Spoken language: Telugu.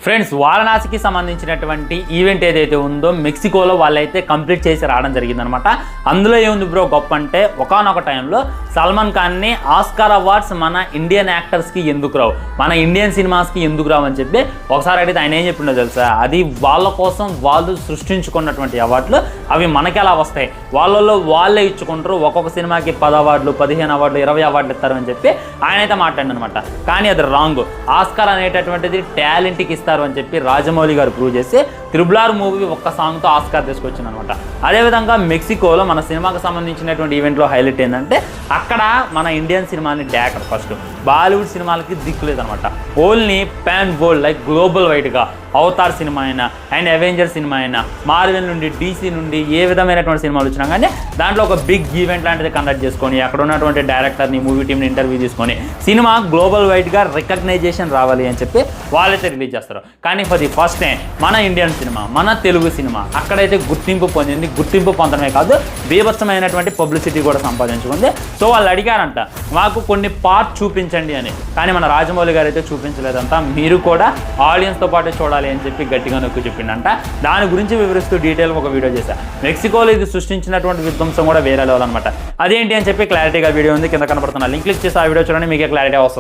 ఫ్రెండ్స్ వారణాసికి సంబంధించినటువంటి ఈవెంట్ ఏదైతే ఉందో మెక్సికోలో వాళ్ళైతే కంప్లీట్ చేసి రావడం జరిగిందనమాట. అందులో ఏముంది బ్రో గొప్ప అంటే ఒకానొక టైంలో సల్మాన్ ఖాన్ని ఆస్కార్ అవార్డ్స్ మన ఇండియన్ యాక్టర్స్కి ఎందుకు రావు, మన ఇండియన్ సినిమాస్కి ఎందుకు రావు అని చెప్పి ఒకసారి అడిగితే ఆయన ఏం చెప్పిండో తెలుసా, అది వాళ్ళ కోసం వాళ్ళు సృష్టించుకున్నటువంటి అవార్డులు, అవి మనకి ఎలా వస్తాయి, వాళ్ళల్లో వాళ్ళే ఇచ్చుకుంటారు, ఒక్కొక్క సినిమాకి 10 అవార్డులు 15 అవార్డులు 20 అవార్డులు ఇస్తారు అని చెప్పి ఆయన అయితే మాట్లాడినమాట. కానీ అది రాంగ్. ఆస్కార్ అనేటటువంటిది టాలెంట్కి ఇస్తారు అని చెప్పి రాజమౌళి గారు ప్రూవ్ చేసి త్రిబుల్ మూవీ ఒక్క సాంగ్తో ఆస్కార్ తీసుకొచ్చింది అనమాట. అదేవిధంగా మెక్సికోలో మన సినిమాకి సంబంధించినటువంటి ఈవెంట్లో హైలైట్ ఏంటంటే అక్కడ మన ఇండియన్ సినిమాని డాకర్ ఫస్ట్ బాలీవుడ్ సినిమాలకి దిక్కు లేదనమాట. Only pan world like global వైడ్గా అవతార్ సినిమా అయినా అండ్ అవెంజర్ సినిమా అయినా మార్వెల్ నుండి DC నుండి ఏ విధమైనటువంటి సినిమాలు వచ్చినా కానీ దాంట్లో ఒక బిగ్ ఈవెంట్ లాంటిది కండక్ట్ చేసుకొని అక్కడ ఉన్నటువంటి డైరెక్టర్ని మూవీ టీమ్ని ఇంటర్వ్యూ తీసుకొని సినిమా గ్లోబల్ వైడ్గా రికగ్నైజేషన్ రావాలి అని చెప్పి వాళ్ళైతే రిలీజ్ చేస్తారు. కానీ ఫర్ ది ఫస్ట్ టైం మన ఇండియన్ సినిమా, మన తెలుగు సినిమా అక్కడైతే గుర్తింపు పొందింది. గుర్తింపు పొందడమే కాదు, బీభత్సమైనటువంటి పబ్లిసిటీ కూడా సంపాదించుకుంది. సో వాళ్ళు అడిగారంట మాకు కొన్ని పార్ట్ చూపించండి అని, కానీ మన రాజమౌళి గారు అయితే చూపించలేదంట. మీరు కూడా ఆడియన్స్తో పాటు చూడాలి అని చెప్పి గట్టిగా నొక్కి చెప్పిండంట. దాని గురించి వివరిస్తూ డీటెయిల్ ఒక వీడియో చేశా. మెక్సికోలో ఇది సృష్టించినటువంటి విధ్వంసం కూడా వేరే లెవెల్ అనమాట. అదేంటి అని చెప్పి క్లారిటీగా వీడియో ఉంది, కింద కనపడుతున్న లింక్ క్లిక్ చేసి ఆ వీడియో చూడండి, మీకే క్లారిటీ వస్తుంది.